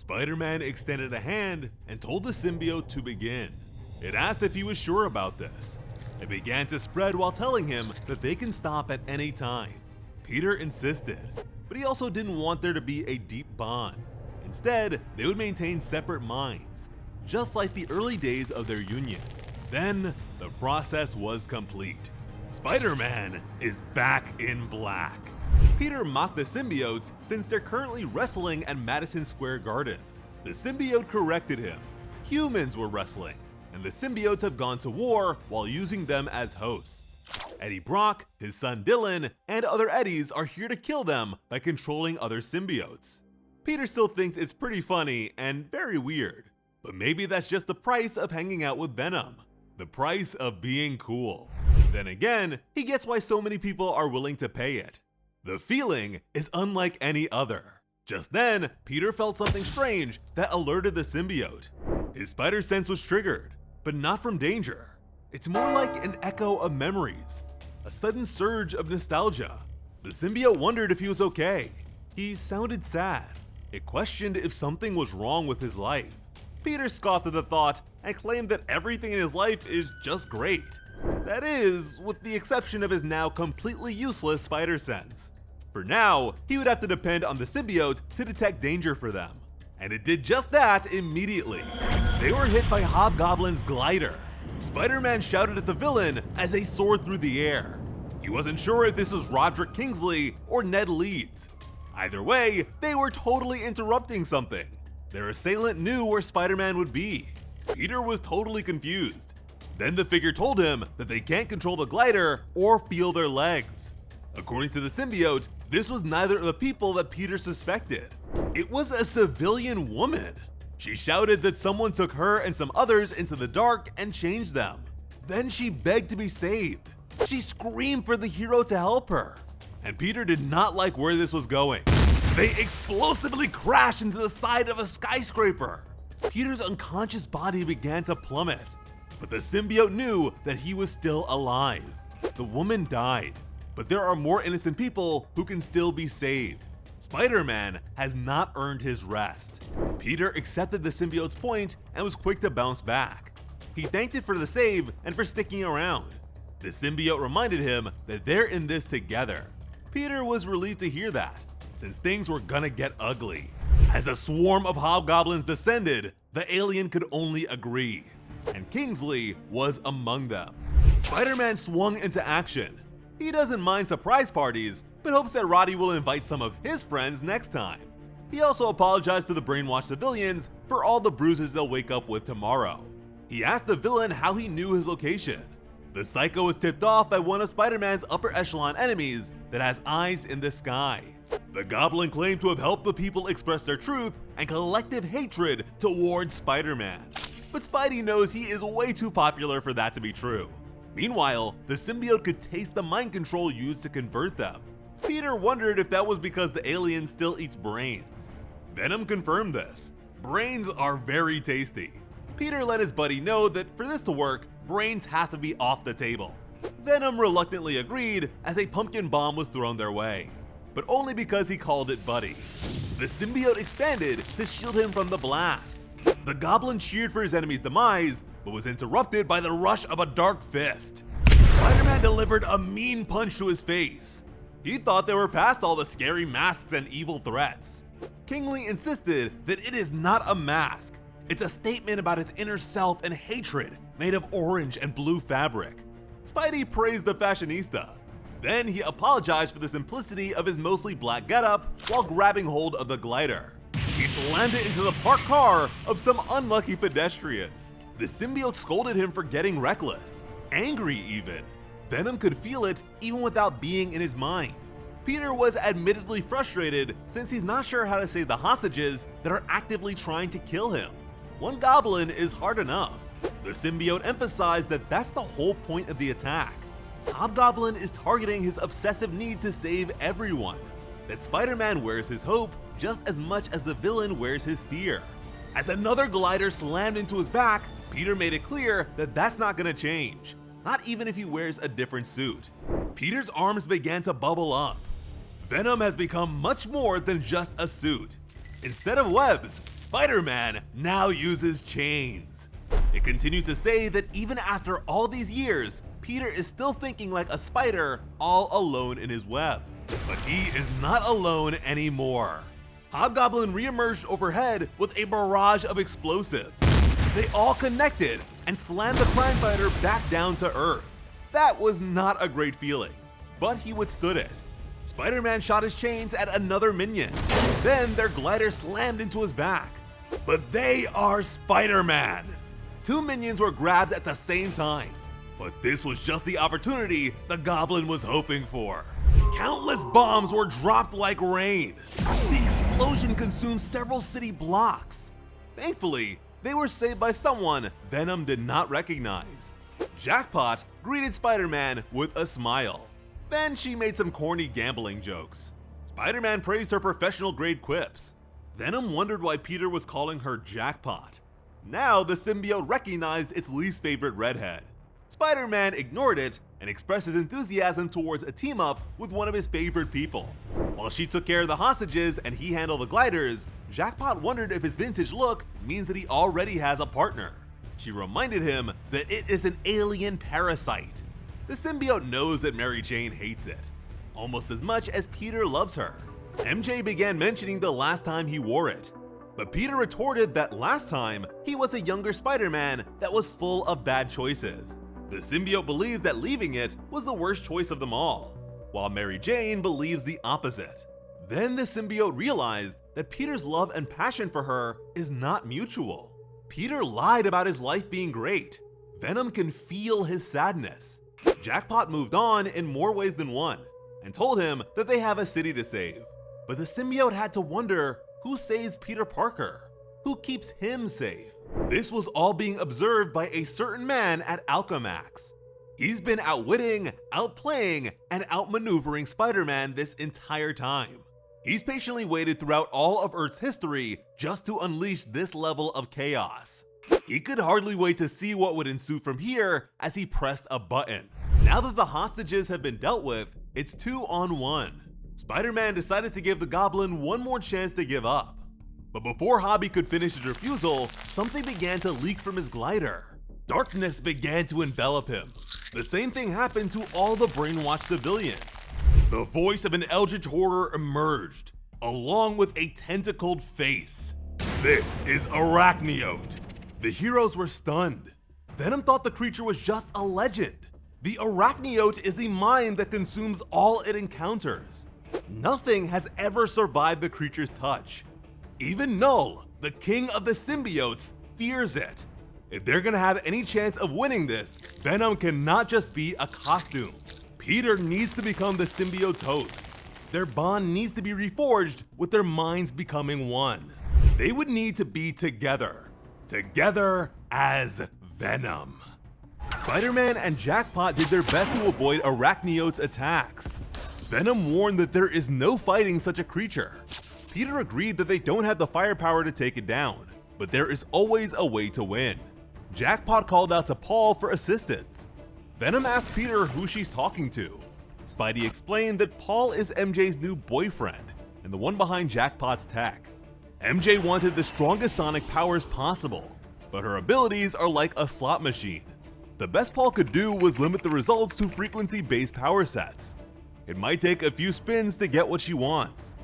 Spider-Man extended a hand and told the symbiote to begin. It asked if he was sure about this. It began to spread while telling him that they can stop at any time. Peter insisted, but he also didn't want there to be a deep bond. Instead, they would maintain separate minds, just like the early days of their union. Then, the process was complete. Spider-Man is back in black. Peter mocked the symbiotes since they're currently wrestling at Madison Square Garden. The symbiote corrected him. Humans were wrestling, and the symbiotes have gone to war while using them as hosts. Eddie Brock, his son Dylan, and other Eddies are here to kill them by controlling other symbiotes. Peter still thinks it's pretty funny and very weird, but maybe that's just the price of hanging out with Venom. The price of being cool. Then again, he gets why so many people are willing to pay it. The feeling is unlike any other. Just then, Peter felt something strange that alerted the symbiote. His spider sense was triggered, but not from danger. It's more like an echo of memories, a sudden surge of nostalgia. The symbiote wondered if he was okay. He sounded sad. It questioned if something was wrong with his life. Peter scoffed at the thought and claimed that everything in his life is just great. That is, with the exception of his now completely useless spider sense. For now, he would have to depend on the symbiote to detect danger for them. And it did just that immediately. They were hit by Hobgoblin's glider. Spider-Man shouted at the villain as they soared through the air. He wasn't sure if this was Roderick Kingsley or Ned Leeds. Either way, they were totally interrupting something. Their assailant knew where Spider-Man would be. Peter was totally confused. Then the figure told him that they can't control the glider or feel their legs. According to the symbiote, this was neither of the people that Peter suspected. It was a civilian woman. She shouted that someone took her and some others into the dark and changed them. Then she begged to be saved. She screamed for the hero to help her. And Peter did not like where this was going. They explosively crashed into the side of a skyscraper. Peter's unconscious body began to plummet, but the symbiote knew that he was still alive. The woman died, but there are more innocent people who can still be saved. Spider-Man has not earned his rest. Peter accepted the symbiote's point and was quick to bounce back. He thanked it for the save and for sticking around. The symbiote reminded him that they're in this together. Peter was relieved to hear that, since things were gonna get ugly. As a swarm of hobgoblins descended, the alien could only agree, and Kingsley was among them. Spider-Man swung into action. He doesn't mind surprise parties, but hopes that Roddy will invite some of his friends next time. He also apologized to the brainwashed civilians for all the bruises they'll wake up with tomorrow. He asked the villain how he knew his location. The psycho was tipped off by one of Spider-Man's upper echelon enemies that has eyes in the sky. The goblin claimed to have helped the people express their truth and collective hatred towards Spider-Man. But Spidey knows he is way too popular for that to be true. Meanwhile, the symbiote could taste the mind control used to convert them. Peter wondered if that was because the alien still eats brains. Venom confirmed this. Brains are very tasty. Peter let his buddy know that for this to work, brains have to be off the table. Venom reluctantly agreed as a pumpkin bomb was thrown their way, but only because he called it Buddy. The symbiote expanded to shield him from the blast. The goblin cheered for his enemy's demise, but was interrupted by the rush of a dark fist. Spider-Man delivered a mean punch to his face. He thought they were past all the scary masks and evil threats. Kingsley insisted that it is not a mask. It's a statement about his inner self and hatred made of orange and blue fabric. Spidey praised the fashionista. Then he apologized for the simplicity of his mostly black getup while grabbing hold of the glider. He slammed it into the parked car of some unlucky pedestrian. The symbiote scolded him for getting reckless, angry even. Venom could feel it even without being in his mind. Peter was admittedly frustrated since he's not sure how to save the hostages that are actively trying to kill him. One goblin is hard enough. The symbiote emphasized that that's the whole point of the attack. Hobgoblin is targeting his obsessive need to save everyone. That Spider-Man wears his hope just as much as the villain wears his fear. As another glider slammed into his back, Peter made it clear that that's not gonna change, not even if he wears a different suit. Peter's arms began to bubble up. Venom has become much more than just a suit. Instead of webs, Spider-Man now uses chains. It continued to say that even after all these years, Peter is still thinking like a spider all alone in his web. But he is not alone anymore. Hobgoblin reemerged overhead with a barrage of explosives. They all connected and slammed the crime fighter back down to Earth. That was not a great feeling, but he withstood it. Spider-Man shot his chains at another minion. Then their glider slammed into his back. But they are Spider-Man! 2 minions were grabbed at the same time. But this was just the opportunity the Goblin was hoping for. Countless bombs were dropped like rain. The explosion consumed several city blocks. Thankfully, they were saved by someone Venom did not recognize. Jackpot greeted Spider-Man with a smile. Then she made some corny gambling jokes. Spider-Man praised her professional-grade quips. Venom wondered why Peter was calling her Jackpot. Now the symbiote recognized its least favorite redhead. Spider-Man ignored it and expressed his enthusiasm towards a team-up with one of his favorite people. While she took care of the hostages and he handled the gliders, Jackpot wondered if his vintage look means that he already has a partner. She reminded him that it is an alien parasite. The symbiote knows that Mary Jane hates it, almost as much as Peter loves her. MJ began mentioning the last time he wore it, but Peter retorted that last time he was a younger Spider-Man that was full of bad choices. The symbiote believes that leaving it was the worst choice of them all, while Mary Jane believes the opposite. Then the symbiote realized that Peter's love and passion for her is not mutual. Peter lied about his life being great. Venom can feel his sadness. Jackpot moved on in more ways than one, and told him that they have a city to save. But the symbiote had to wonder who saves Peter Parker? Who keeps him safe? This was all being observed by a certain man at Alchemax. He's been outwitting, outplaying, and outmaneuvering Spider-Man this entire time. He's patiently waited throughout all of Earth's history just to unleash this level of chaos. He could hardly wait to see what would ensue from here as he pressed a button. Now that the hostages have been dealt with, it's 2-on-1. Spider-Man decided to give the Goblin one more chance to give up. But before Hobby could finish his refusal, something began to leak from his glider. Darkness began to envelop him. The same thing happened to all the brainwashed civilians. The voice of an eldritch horror emerged, along with a tentacled face. This is Arachneote. The heroes were stunned. Venom thought the creature was just a legend. The Arachneote is a mind that consumes all it encounters. Nothing has ever survived the creature's touch. Even Null, the king of the symbiotes, fears it. If they're gonna have any chance of winning this, Venom cannot just be a costume. Peter needs to become the symbiote's host. Their bond needs to be reforged with their minds becoming one. They would need to be together. Together as Venom. Spider-Man and Jackpot did their best to avoid Arachneote's attacks. Venom warned that there is no fighting such a creature. Peter agreed that they don't have the firepower to take it down, but there is always a way to win. Jackpot called out to Paul for assistance. Venom asked Peter who she's talking to. Spidey explained that Paul is MJ's new boyfriend and the one behind Jackpot's tech. MJ wanted the strongest sonic powers possible, but her abilities are like a slot machine. The best Paul could do was limit the results to frequency-based power sets. It might take a few spins to get what she wants.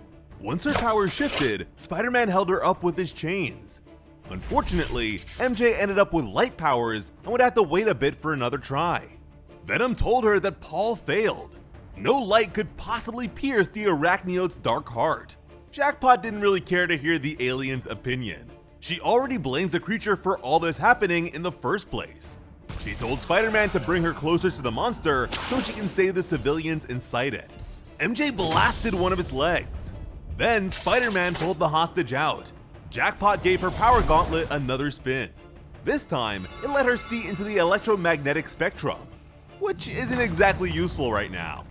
Once her powers shifted, Spider-Man held her up with his chains. Unfortunately, MJ ended up with light powers and would have to wait a bit for another try. Venom told her that Paul failed. No light could possibly pierce the Arachneote's dark heart. Jackpot didn't really care to hear the alien's opinion. She already blames the creature for all this happening in the first place. She told Spider-Man to bring her closer to the monster so she can save the civilians inside it. MJ blasted one of its legs. Then Spider-Man pulled the hostage out. Jackpot gave her power gauntlet another spin. This time, it let her see into the electromagnetic spectrum, which isn't exactly useful right now.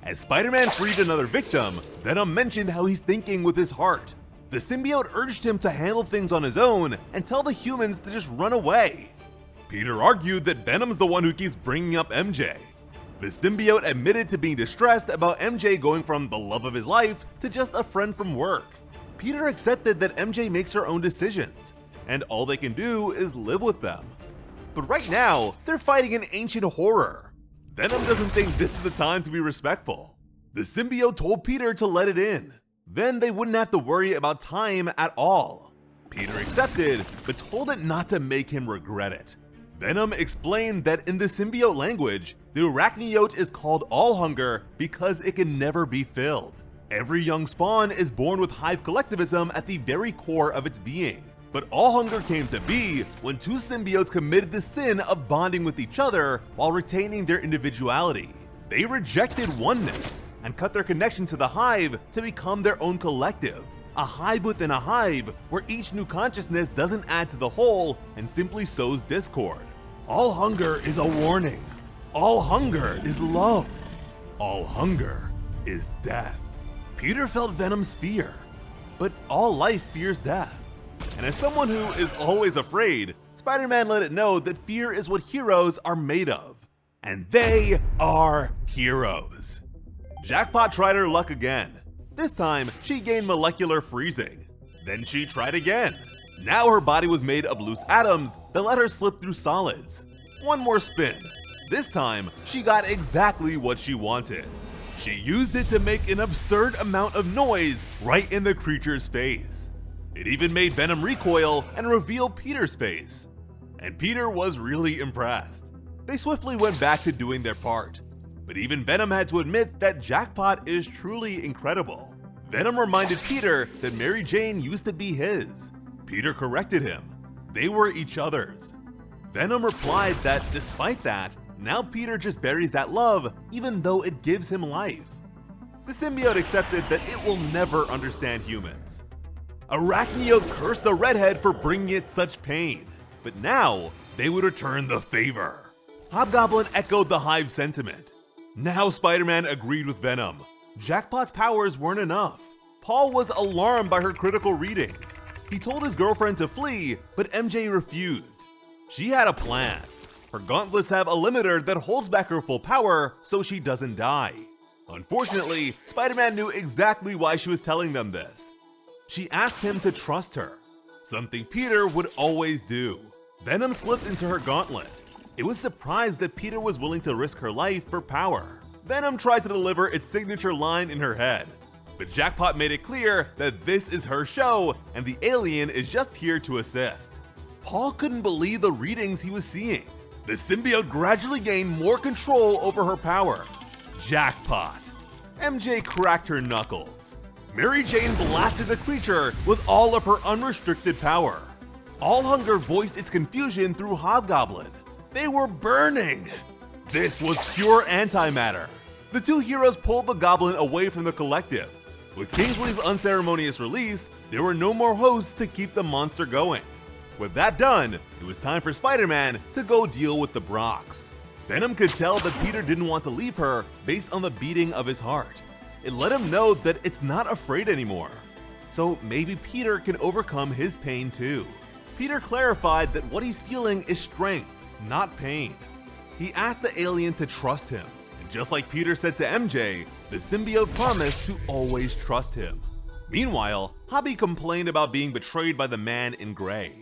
As Spider-Man freed another victim, Venom mentioned how he's thinking with his heart. The symbiote urged him to handle things on his own and tell the humans to just run away. Peter argued that Venom's the one who keeps bringing up MJ. The symbiote admitted to being distressed about MJ going from the love of his life to just a friend from work. Peter accepted that MJ makes her own decisions, and all they can do is live with them. But right now, they're fighting an ancient horror. Venom doesn't think this is the time to be respectful. The symbiote told Peter to let it in. Then they wouldn't have to worry about time at all. Peter accepted, but told it not to make him regret it. Venom explained that in the symbiote language, the arachniote is called all hunger because it can never be filled. Every young spawn is born with hive collectivism at the very core of its being. But all hunger came to be when two symbiotes committed the sin of bonding with each other while retaining their individuality. They rejected oneness and cut their connection to the hive to become their own collective. A hive within a hive where each new consciousness doesn't add to the whole and simply sows discord. All hunger is a warning. All hunger is love. All hunger is death. Peter felt Venom's fear, but all life fears death. And as someone who is always afraid, Spider-Man let it know that fear is what heroes are made of. And they are heroes. Jackpot tried her luck again. This time, she gained molecular freezing. Then she tried again. Now her body was made of loose atoms that let her slip through solids. One more spin. This time, she got exactly what she wanted. She used it to make an absurd amount of noise right in the creature's face. It even made Venom recoil and reveal Peter's face. And Peter was really impressed. They swiftly went back to doing their part. But even Venom had to admit that Jackpot is truly incredible. Venom reminded Peter that Mary Jane used to be his. Peter corrected him. They were each other's. Venom replied that despite that, now Peter just buries that love even though it gives him life. The symbiote accepted that it will never understand humans. Arachniote cursed the redhead for bringing it such pain, but now they would return the favor. Hobgoblin echoed the hive sentiment. Now Spider-Man agreed with Venom. Jackpot's powers weren't enough. Paul was alarmed by her critical readings. He told his girlfriend to flee, but MJ refused. She had a plan. Her gauntlets have a limiter that holds back her full power so she doesn't die. Unfortunately, Spider-Man knew exactly why she was telling them this. She asked him to trust her, something Peter would always do. Venom slipped into her gauntlet. It was surprised that Peter was willing to risk her life for power. Venom tried to deliver its signature line in her head, but Jackpot made it clear that this is her show and the alien is just here to assist. Paul couldn't believe the readings he was seeing. The symbiote gradually gained more control over her power. Jackpot. MJ cracked her knuckles. Mary Jane blasted the creature with all of her unrestricted power. All Hunger voiced its confusion through Hobgoblin. They were burning! This was pure antimatter. The two heroes pulled the goblin away from the collective. With Kingsley's unceremonious release, there were no more hosts to keep the monster going. With that done, it was time for Spider-Man to go deal with the Brox. Venom could tell that Peter didn't want to leave her based on the beating of his heart. It let him know that it's not afraid anymore. So maybe Peter can overcome his pain too. Peter clarified that what he's feeling is strength, not pain. He asked the alien to trust him, and just like Peter said to MJ, the symbiote promised to always trust him. Meanwhile, Hobby complained about being betrayed by the man in gray.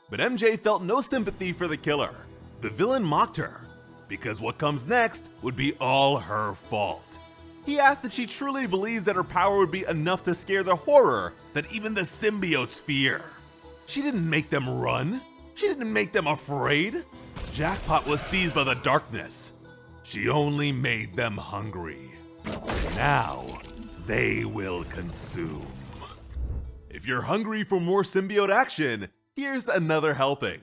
But MJ felt no sympathy for the killer. The villain mocked her, because what comes next would be all her fault. He asked if she truly believes that her power would be enough to scare the horror that even the symbiotes fear. She didn't make them run. She didn't make them afraid. Jackpot was seized by the darkness. She only made them hungry. Now, they will consume. If you're hungry for more symbiote action, here's another helping.